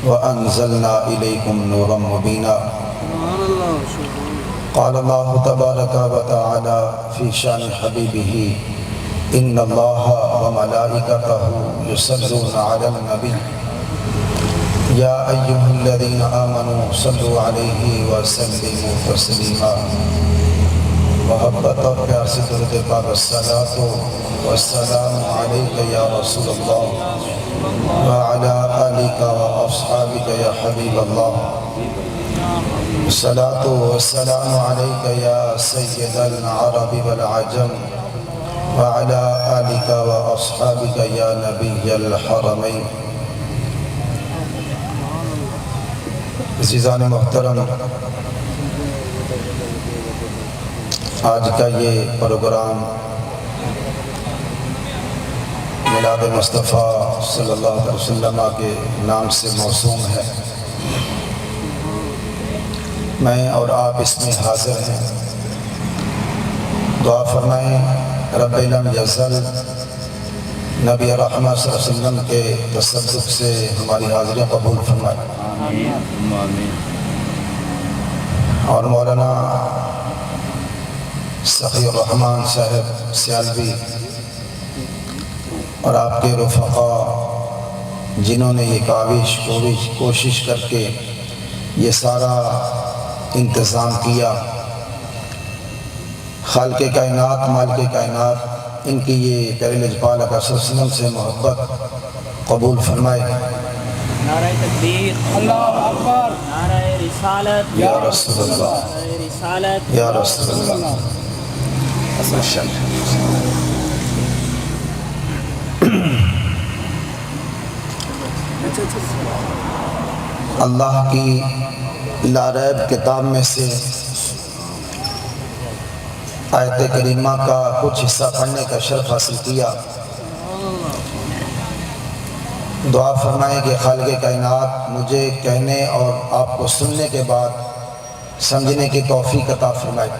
وأنزلنا إليكم نورا مبينا قال الله تبارك وتعالى في شان حبيبه إن الله وملائكته يصلون على النبي يا أيها الذين آمنوا صلوا عليه وسلموا تسليما محبت اور پیار سے درود پاک الصلاۃ والسلام علیک یا رسول اللہ وعلی آلک واصحابک یا حبیب اللہ الصلاۃ والسلام علیک یا سید العرب والعجم وعلی آلک واصحابک یا نبی الحرمین۔ عزیزان محترم، آج کا یہ پروگرام میلاد مصطفیٰ صلی اللہ علیہ وسلم کے نام سے موسوم ہے۔ میں اور آپ اس میں حاضر ہیں۔ دعا فرمائیں رب لم یزل نبی رحمت صلی اللہ علیہ وسلم کے تصدق سے ہماری حاضری قبول فرمائیں۔ اور مولانا سخی الرحمن صاحب سیالوی اور آپ کے رفقا جنہوں نے یہ کوشش کر کے یہ سارا انتظام کیا، خالق کائنات مالک کائنات ان کی یہ پیارے لجپال آقا صلی اللہ علیہ وسلم سے محبت قبول فرمائے۔ نعرہ تکبیر، اللہ اکبر، نعرہ رسالت، یا رسول اللہ، نعرہ رسالت، یا رسول اللہ۔ اللہ کی لاریب کتاب میں سے آیت کریمہ کا کچھ حصہ پڑھنے کا شرف حاصل کیا۔ دعا فرمائیں کہ خالق کائنات مجھے کہنے اور آپ کو سننے کے بعد سمجھنے کی توفیق عطا فرمائے۔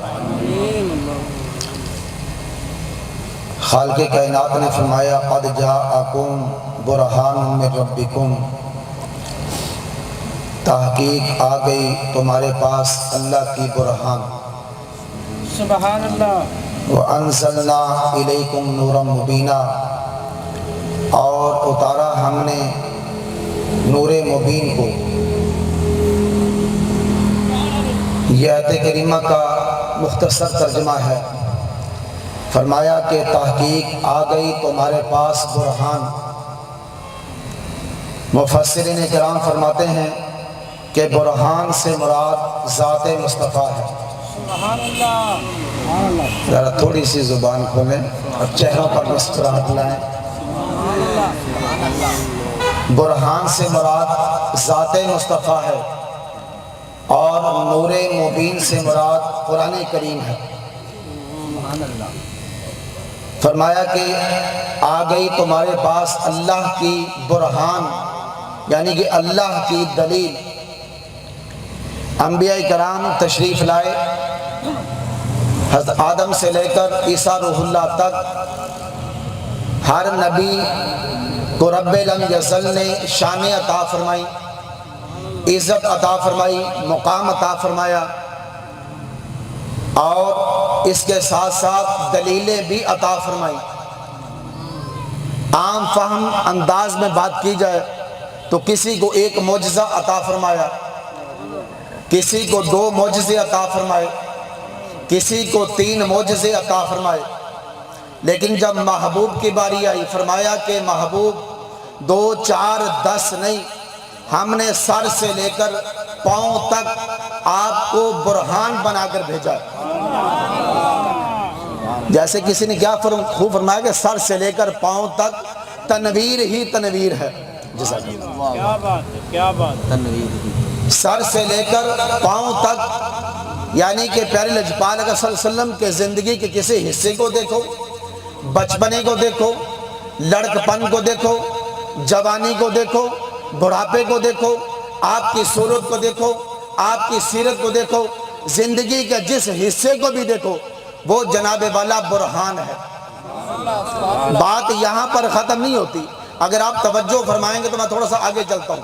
خالق کائنات نے فرمایا قد جاءکم برہان من ربکم، تحقیق آ گئی تمہارے پاس اللہ کی برہان۔ سبحان اللہ۔ وَأَنزَلْنَا إِلَيْكُمْ نُورًا مُبِينًا، اور اتارا ہم نے نور مبین کو۔ یہ آیت کریمہ کا مختصر ترجمہ ہے۔ فرمایا کہ تحقیق آ گئی تمہارے پاس برہان۔ مفسرین کرام فرماتے ہیں کہ برہان سے مراد ذات مصطفیٰ ہے۔ سبحان اللہ۔ ذرا تھوڑی سی زبان کھولیں اور چہروں پر مسکراہٹ لائیں۔ برہان سے مراد ذات مصطفیٰ ہے اور نور مبین سے مراد قرآن کریم ہے۔ فرمایا کہ آ گئی تمہارے پاس اللہ کی برہان، یعنی کہ اللہ کی دلیل۔ انبیاء کرام تشریف لائے، حضرت آدم سے لے کر عیسیٰ روح اللہ تک ہر نبی کو رب لم یزل نے شان عطا فرمائی، عزت عطا فرمائی، مقام عطا فرمایا، اور اس کے ساتھ ساتھ دلیلیں بھی عطا فرمائی۔ عام فہم انداز میں بات کی جائے تو کسی کو ایک معجزہ عطا فرمایا، کسی کو 2 معجزے عطا فرمائے، کسی کو 3 معجزے عطا فرمائے۔ لیکن جب محبوب کی باری آئی فرمایا کہ محبوب 2 4 10 نہیں، ہم نے سر سے لے کر پاؤں تک آپ کو برہان بنا کر بھیجا۔ جیسے کسی نے کیا خوب فرمایا کہ سر سے لے کر پاؤں تک تنویر ہی تنویر ہے۔ کیا بات ہے، کیا بات ہے۔ سر سے لے کر پاؤں تک، یعنی کہ پیارے لجپال صلی اللہ علیہ وسلم کے زندگی کے کسی حصے کو دیکھو، بچپنے کو دیکھو، لڑکپن کو دیکھو، جوانی کو دیکھو، بڑھاپے کو دیکھو، آپ کی صورت کو دیکھو، آپ کی سیرت کو دیکھو، زندگی کے جس حصے کو بھی دیکھو، وہ جناب والا برہان ہے۔ بات یہاں پر ختم نہیں ہوتی، اگر آپ توجہ فرمائیں گے تو میں تھوڑا سا آگے چلتا ہوں۔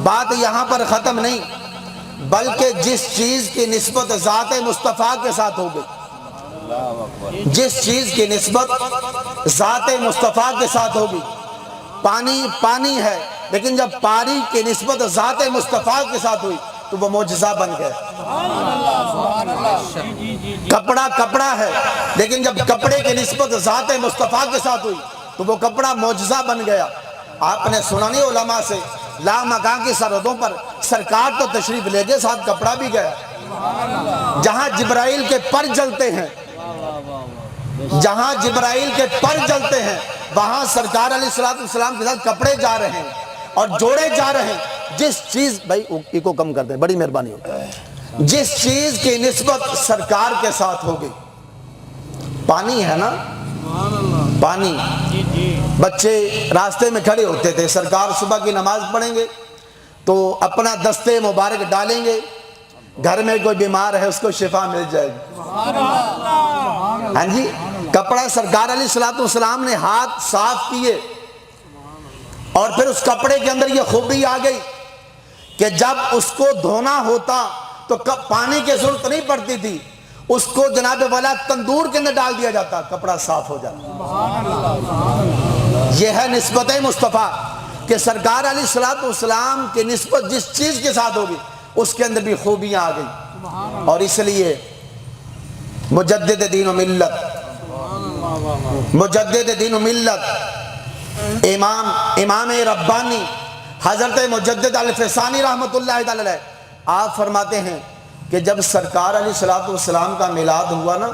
بات یہاں پر ختم نہیں، بلکہ جس چیز کی نسبت ذات مصطفیٰ کے ساتھ ہوگی، جس چیز کی نسبت ذات مصطفیٰ کے ساتھ ہوگی، پانی پانی ہے لیکن جب پانی کی نسبت ذات مصطفیٰ کے ساتھ ہوئی تو وہ معجزہ بن گیا۔ کپڑا کپڑا ہے لیکن جب کپڑے کی نسبت ذات مصطفیٰ کے ساتھ ہوئی تو وہ کپڑا معجزہ بن گیا۔ آپ نے سنا نہیں علماء سے، لامکان کی سرحدوں پر سرکار تو تشریف لے گئے، ساتھ کپڑا بھی گیا۔ جہاں جبرائیل کے پر جلتے ہیں، جہاں جبرائیل کے پر جلتے ہیں، وہاں سرکار علیہ السلام کے ساتھ کپڑے جا رہے ہیں اور جوڑے جا رہے ہیں۔ جس چیز، بھائی ایکو کم کر دیں، بڑی مہربانی ہوگی، جس چیز کی نسبت سرکار کے ساتھ ہوگی، پانی ہے نا، پانی، بچے راستے میں کھڑے ہوتے تھے، سرکار صبح کی نماز پڑھیں گے تو اپنا دستے مبارک ڈالیں گے، گھر میں کوئی بیمار ہے اس کو شفا مل جائے گی۔ ہاں جی، کپڑا سرکار علیہ السلام نے ہاتھ صاف کیے اور پھر اس کپڑے کے اندر یہ خوبی آ گئی کہ جب اس کو دھونا ہوتا تو پانی کی ضرورت نہیں پڑتی تھی، اس کو جناب والا تندور کے اندر ڈال دیا جاتا، کپڑا صاف ہو جاتا۔ یہ ہے نسبت مصطفیٰ کہ سرکار علیہ السلام کی نسبت جس چیز کے ساتھ ہوگی اس کے اندر بھی خوبیاں آ گئی۔ اور اس لیے مجدد دین و ملت، مجدد دین و ملت، امام ربانی حضرت مجدد الفسانی رحمت اللہ علیہ، آپ فرماتے ہیں کہ جب سرکار علیہ السلام کا میلاد ہوا نا،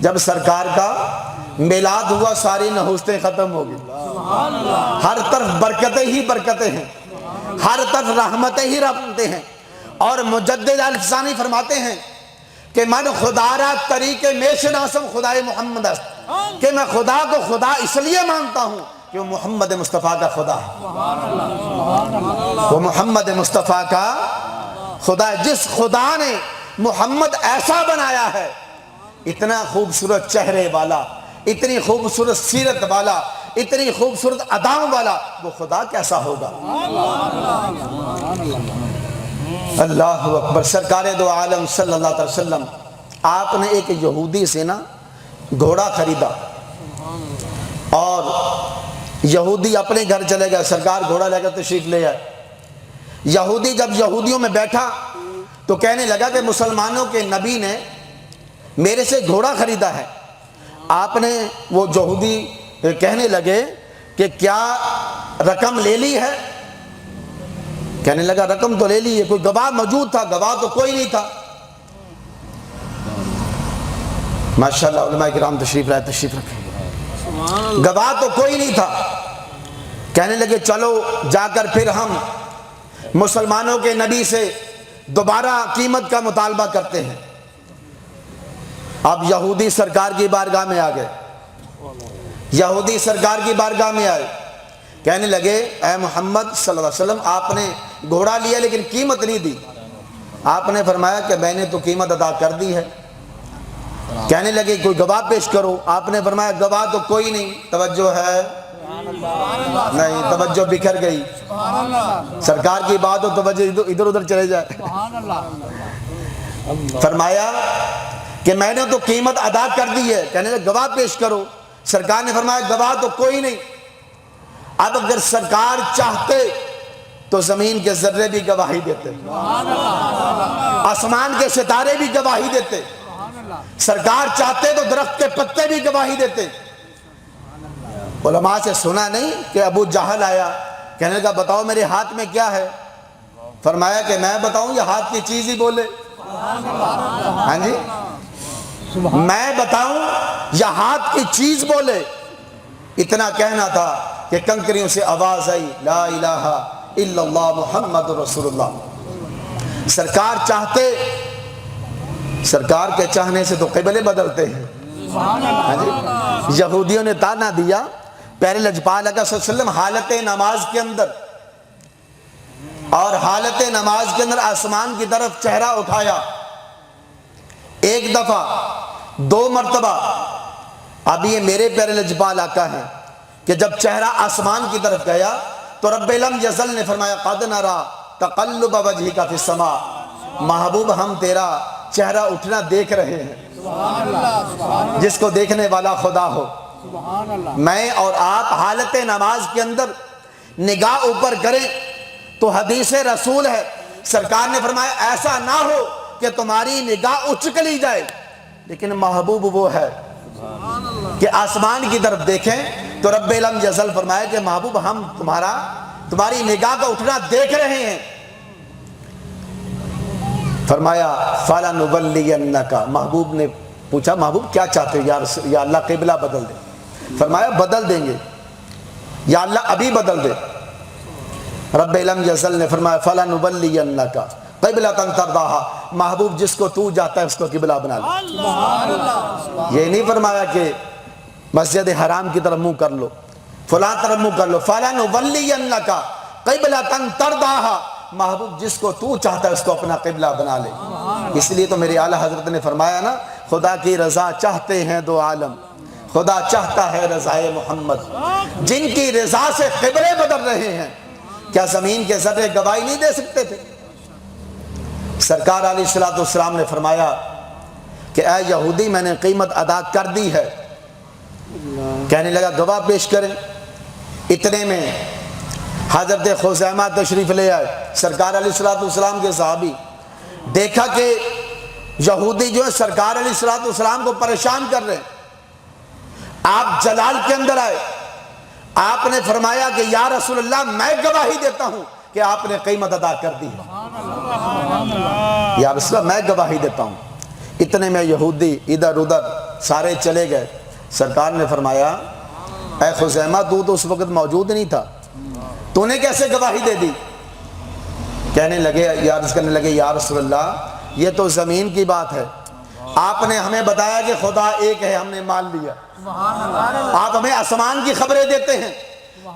جب سرکار کا میلاد ہوا ساری نحوستیں ختم ہو گئی، ہر طرف برکتیں ہی برکتیں ہیں، ہر طرف رحمتیں ہی رحمتیں ہیں۔ اور مجدد الفسانی فرماتے ہیں کہ من خدا را طریق میں شناسم خدای محمد است، کہ میں خدا کو خدا اس لیے مانتا ہوں کہ وہ محمد مصطفیٰ کا خدا ہے، وہ محمد مصطفیٰ کا خدا ہے۔ جس خدا نے محمد ایسا بنایا ہے، اتنا خوبصورت چہرے والا، اتنی خوبصورت سیرت والا، اتنی خوبصورت اداؤں والا، وہ خدا کیسا ہوگا؟ اللہ اکبر۔ سرکار دو عالم صلی اللہ علیہ وسلم، آپ نے ایک یہودی سے نا گھوڑا خریدا اور یہودی اپنے گھر چلے گئے، سرکار گھوڑا لے کر تشریف لے آئے۔ یہودی جب یہودیوں میں بیٹھا تو کہنے لگا کہ مسلمانوں کے نبی نے میرے سے گھوڑا خریدا ہے۔ آپ نے، وہ یہودی کہنے لگے کہ کیا رقم لے لی ہے؟ کہنے لگا رقم تو لے لی ہے، کوئی گواہ موجود تھا؟ گواہ تو کوئی نہیں تھا۔ ماشاءاللہ علماء کرام تشریف لائے، تشریف رکھیں، گواہ تو کوئی نہیں تھا۔ کہنے لگے چلو جا کر پھر ہم مسلمانوں کے نبی سے دوبارہ قیمت کا مطالبہ کرتے ہیں۔ اب یہودی سرکار کی بارگاہ میں آ گئے، یہودی سرکار کی بارگاہ میں آئے، کہنے لگے اے محمد صلی اللہ علیہ وسلم، آپ نے گھوڑا لیا لیکن قیمت نہیں دی۔ آپ نے فرمایا کہ میں نے تو قیمت ادا کر دی ہے۔ کہنے لگے کوئی گواہ پیش کرو۔ آپ نے فرمایا گواہ تو کوئی نہیں، توجہ ہے نہیں، توجہ بکھر گئی، سرکار کی بات ہو توجہ ادھر ادھر چلے جائے۔ فرمایا کہ میں نے تو قیمت ادا کر دی ہے۔ کہنے لگے گواہ پیش کرو۔ سرکار نے فرمایا گواہ تو کوئی نہیں۔ اب اگر سرکار چاہتے تو زمین کے ذرے بھی گواہی دیتے، آسمان کے ستارے بھی گواہی دیتے، سرکار چاہتے تو درخت کے پتے بھی گواہی دیتے۔ علماء سے سنا نہیں کہ ابو جہل آیا، کہنے لگا بتاؤ میرے ہاتھ میں کیا ہے؟ فرمایا کہ میں بتاؤں یا ہاتھ کی چیز ہی بولے؟ ہاں جی، میں بتاؤں یا ہاتھ کی چیز بولے؟ اتنا کہنا تھا کہ کنکریوں سے آواز آئی، لا الہ الا اللہ محمد رسول اللہ۔ سرکار چاہتے، سرکار کے چاہنے سے تو قبلے بدلتے ہیں۔ ہاں جی، یہودیوں نے تانا دیا، پیارے لجپال آقا صلی اللہ علیہ وسلم حالت نماز کے اندر، اور حالت نماز کے اندر آسمان کی طرف چہرہ اٹھایا، ایک دفعہ، دو مرتبہ۔ اب یہ میرے پیارے لجپال آقا ہیں کہ جب چہرہ آسمان کی طرف گیا تو رب لم یزل نے فرمایا قد نرا تقلب وجہک فی السماء، محبوب ہم تیرا چہرہ اٹھنا دیکھ رہے ہیں، جس کو دیکھنے والا خدا ہو۔ میں اور آپ حالت نماز کے اندر نگاہ اوپر کریں تو حدیث رسول ہے، سرکار نے فرمایا ایسا نہ ہو کہ تمہاری نگاہ اچک لی جائے، لیکن محبوب وہ ہے کہ آسمان کی طرف دیکھیں تو رب لم یزل فرمایا کہ محبوب ہم تمہاری نگاہ کا اٹھنا دیکھ رہے ہیں۔ فرمایا فَلَنُوَلِّيَنَّكَ، محبوب نے پوچھا محبوب کیا چاہتے ہو یا اللہ قبلہ بدل دے؟ فرمایا بدل دیں گے یا اللہ ابھی بدل دے۔ رب لم یزل نے فرمایا فَلَنُوَلِّيَنَّكَ قِبْلَةً تَرْضَاهَا، محبوب جس کو تو جاتا ہے اس کو قبلہ بنا لے۔ یہ نہیں فرمایا کہ مسجد حرام کی طرف منہ کر لو، فلاں طرف منہ کر لو، فَلَنُوَلِّيَنَّكَ قِبْلَةً تَرْضَاهَا، محبوب جس کو تو چاہتا ہے اس کو اپنا قبلہ بنا لے۔ اس لیے تو میرے اعلیٰ حضرت نے فرمایا نا، خدا کی رضا چاہتے ہیں دو عالم، خدا چاہتا ہے رضائے محمد، جن کی رضا سے قبلے بدل رہے ہیں، کیا زمین کے ذرے گواہی نہیں دے سکتے تھے؟ سرکار علیہ السلام نے فرمایا کہ اے یہودی میں نے قیمت ادا کر دی ہے۔ کہنے لگا گواہ پیش کریں۔ اتنے میں حضرت خزیمہ تشریف لے آئے، سرکار علیہ السلام کے صحابی، دیکھا کہ یہودی جو ہے سرکار علیہ السلام کو پریشان کر رہے ہیں۔ آپ جلال کے اندر آئے، آپ نے فرمایا کہ یا رسول اللہ میں گواہی دیتا ہوں کہ آپ نے قیمت ادا کر دی ہے۔ یا رسول اللہ میں گواہی دیتا ہوں۔ اتنے میں یہودی ادھر ادھر سارے چلے گئے۔ سرکار نے فرمایا اے خزیمہ تو اس وقت موجود نہیں تھا، تو نے کیسے گواہی دے دی؟ کہنے لگے عرض کرنے لگے یا رسول اللہ یہ تو زمین کی بات ہے، آپ نے ہمیں بتایا کہ خدا ایک ہے، ہم نے مان لیا۔ آپ ہمیں آسمان کی خبریں دیتے ہیں،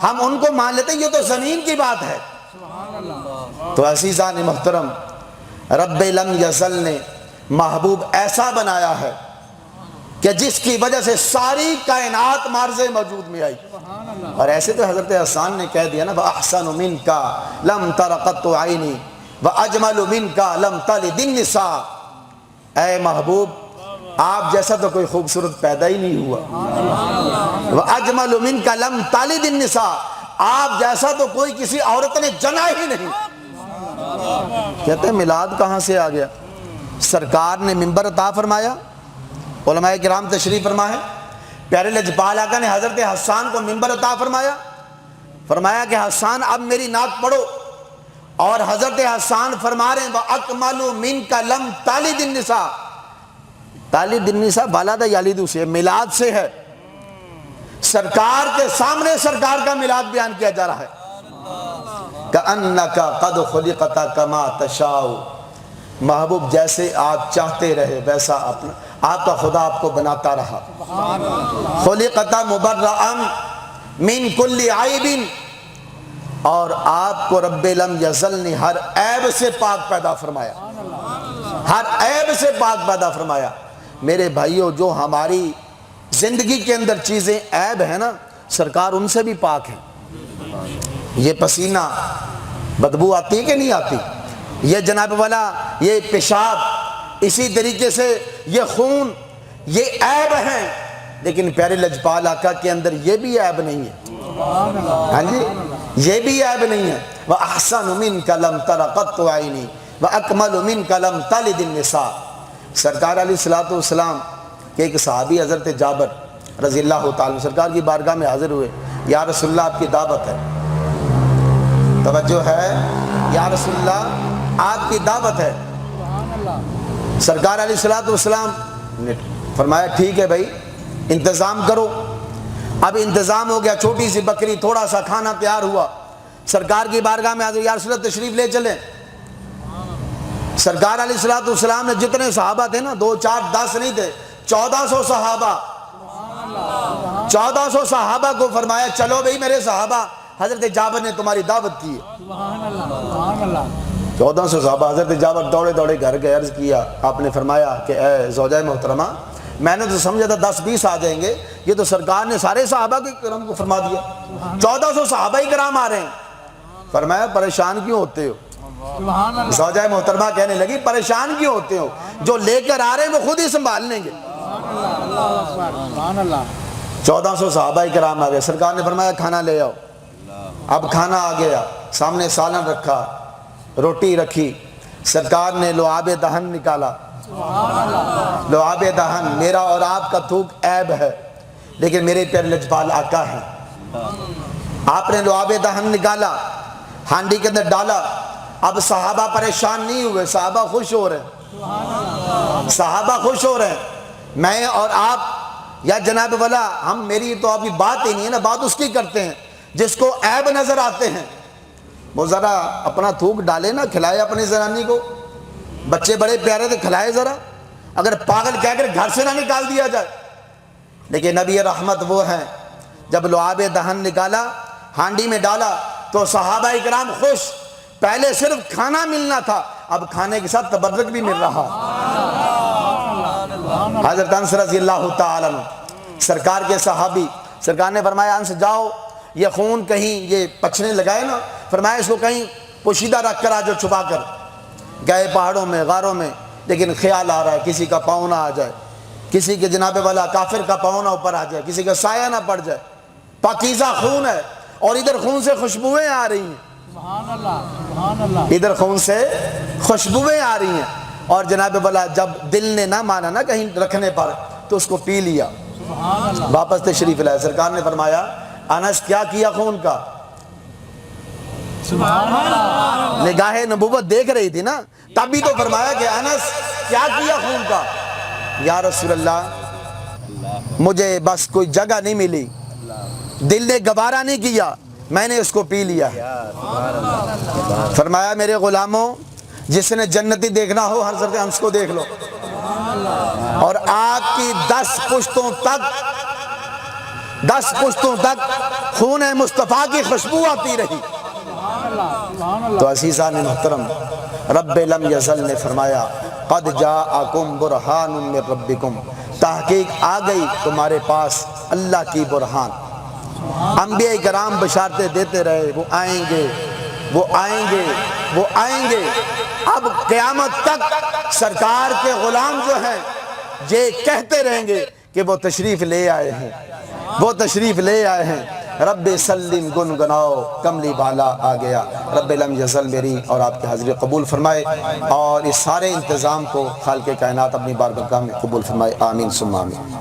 ہم ان کو مان لیتے ہیں، یہ تو زمین کی بات ہے۔ تو عزیزان محترم، رب لم یزل نے محبوب ایسا بنایا ہے کہ جس کی وجہ سے ساری کائنات معرض موجود میں آئی۔ اور ایسے تو حضرت حسان نے کہہ دیا نا وَأَحْسَنُ مِنْكَ لَمْ تَرَ قَطُّ عَيْنِي وَأَجْمَلُ مِنْكَ لَمْ تَلِدِ النِّسَاء، اے محبوب آپ جیسا تو کوئی خوبصورت پیدا ہی نہیں ہوا۔ وَأَجْمَلُ مِنْكَ لَمْ تَلِدِ النِّسَاء، آپ جیسا تو کوئی کسی عورت نے جنا ہی نہیں۔ کہتے ہیں میلاد کہاں سے آ گیا؟ سرکار نے منبر عطا فرمایا، علماء کرام تشریف فرما ہے، پیارے لجپال آقا نے حضرت حسان کو منبر عطا فرمایا، فرمایا کہ حسان اب میری نعت پڑھو، اور حضرت حسان فرما رہے ہیں وَأَكْمَلُ مِنْكَ لَمْ تَلِدِ النِّسَاء، تالد النساء بالادہ یالیدو سے میلاد سے ہے۔ سرکار کے سامنے سرکار کا میلاد بیان کیا جا رہا ہے۔ کَأَنَّكَ قَدْ خُلِقَتَ كَمَا تَشَاءُ، محبوب جیسے آپ چاہتے رہے ویسا آپ کا خدا آپ کو بناتا رہا۔ خُلِقَتَ مُبَرَّأً مِنْ كُلِّ عَيْبٍ، اور آپ کو رب لم یزل نے ہر عیب سے پاک پیدا فرمایا، ہر عیب سے پاک پیدا فرمایا۔ میرے بھائیوں، جو ہماری زندگی کے اندر چیزیں عیب ہیں نا، سرکار ان سے بھی پاک ہیں۔ یہ پسینہ بدبو آتی ہے کہ نہیں آتی؟ یہ جناب والا یہ پیشاب، اسی طریقے سے یہ خون، یہ عیب ہیں، لیکن پیارے لجپال آقا کے اندر یہ بھی عیب نہیں ہے۔ ہاں جی، یہ بھی عیب نہیں ہے۔ وَأَحْسَنُ مِنْكَ لَمْ تَرَ قَطُّ عَيْنِي وَأَكْمَلُ مِنْكَ لَمْ تَلِدِ النِّسَاء۔ سرکار علیہ السلام کے ایک صحابی حضرت جابر رضی اللہ تعالیٰ سرکار کی بارگاہ میں حاضر ہوئے، یا رسول اللہ آپ کی دعوت ہے، توجہ ہے، یا رسول اللہ آپ کی دعوت ہے۔ سرکار علیہ السلام نے فرمایا ٹھیک ہے بھائی انتظام کرو۔ اب انتظام ہو گیا، چھوٹی سی بکری، تھوڑا سا کھانا تیار ہوا، سرکار کی بارگاہ میں حاضر، یا رسول اللہ تشریف لے چلیں۔ سرکار علیہ السلام نے جتنے صحابہ تھے نا، 2 4 10 نہیں تھے، 1400 صحابہ، 1400 صحابہ کو فرمایا چلو بھئی میرے صحابہ، حضرت جابر نے تمہاری دعوت کی ہے۔ 1400 صحابہ، حضرت جابر دوڑے دوڑے گھر گئے، عرض کیا، آپ نے فرمایا کہ اے زوجہ محترمہ، میں نے تو سمجھا تھا 10 20 آ جائیں گے، یہ تو سرکار نے سارے صحابہ کے کرام کو فرما دیا، 1400 صحابہ ہی کرام آ رہے ہیں۔ فرمایا پریشان کیوں ہوتے ہو؟ زوجہ محترمہ کہنے لگی پریشان کیوں ہوتے ہو؟ جو لے کر آ رہے ہیں وہ خود ہی سنبھال لیں گے۔ 1400 صحابہ کرام آ گئے، سرکار نے فرمایا کھانا لے آؤ۔ اب کھانا آ گیا، سامنے سالن رکھا، روٹی رکھی، سرکار نے لعاب دہن نکالا۔ لعاب دہن، میرا اور آپ کا تھوک عیب ہے لیکن میرے پیارے لجپال آقا ہیں۔ آپ نے لعاب دہن نکالا، ہانڈی کے اندر ڈالا۔ اب صحابہ پریشان نہیں ہوئے، صحابہ خوش ہو رہے ہیں، صحابہ خوش ہو رہے ہیں۔ میں اور آپ یا جناب والا ہم، میری تو ابھی بات ہی نہیں ہے نا، بات اس کی کرتے ہیں جس کو عیب نظر آتے ہیں۔ وہ ذرا اپنا تھوک ڈالے نا، کھلائے اپنی زنانی کو۔ بچے بڑے پیارے تھے، کھلائے ذرا، اگر پاگل کہہ کر گھر سے نہ نکال دیا جائے۔ لیکن نبی رحمت وہ ہیں، جب لعاب دہن نکالا، ہانڈی میں ڈالا تو صحابہ اکرام خوش۔ پہلے صرف کھانا ملنا تھا، اب کھانے کے ساتھ تبرک بھی مل رہا۔ حضرت انس رضی اللہ تعالیٰ عنہ سرکار کے صحابی، سرکار نے فرمایا انس جاؤ، یہ خون کہیں یہ پچھنے لگائے نا، فرمایا اس کو کہیں پوشیدہ رکھ کر آجو، چھپا کر۔ گئے پہاڑوں میں، غاروں میں، لیکن خیال آ رہا ہے کسی کا پاؤں نہ آ جائے، کسی کے جناب والا کافر کا پاؤں نہ اوپر آ جائے، کسی کا سایہ نہ پڑ جائے۔ پاکیزہ خون ہے اور ادھر خون سے خوشبوئیں آ رہی ہیں، ادھر خون سے خوشبوئیں آ رہی ہیں۔ اور جناب والا جب دل نے نہ مانا نا کہیں رکھنے پر تو اس کو پی لیا، واپس تشریف لائے۔ سرکار نے فرمایا انس کیا کیا خون کا؟ نگاہ نبوت دیکھ رہی تھی نا، تب بھی تو فرمایا کہ انس کیا کیا خون کا؟ یا رسول اللہ مجھے بس کوئی جگہ نہیں ملی، دل نے گوارا نہیں کیا، میں نے اس کو پی لیا۔ فرمایا میرے غلاموں، جس نے جنتی دیکھنا ہو حضرت انس کو دیکھ لو۔ اور آپ کی 10 پشتوں تک خون مصطفیٰ کی خوشبو آتی رہی۔ تو عزیزان محترم، رب لم یزل نے فرمایا قد جاءکم برہان من ربکم، تحقیق آ گئی تمہارے پاس اللہ کی برہان۔ انبیاء کرام بشارتیں دیتے رہے، وہ آئیں گے، وہ آئیں گے، وہ آئیں گے۔ اب قیامت تک سرکار کے غلام جو ہیں یہ کہتے رہیں گے کہ وہ تشریف لے آئے ہیں، وہ تشریف لے آئے ہیں۔ رب سلم گنگناؤ کملی بالا آ گیا۔ رب لم یزل میری اور آپ کی حاضری قبول فرمائے اور اس سارے انتظام کو خالق کائنات اپنی بارگاہ میں قبول فرمائے، آمین ثم آمین۔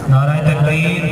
نعرہ تکبیر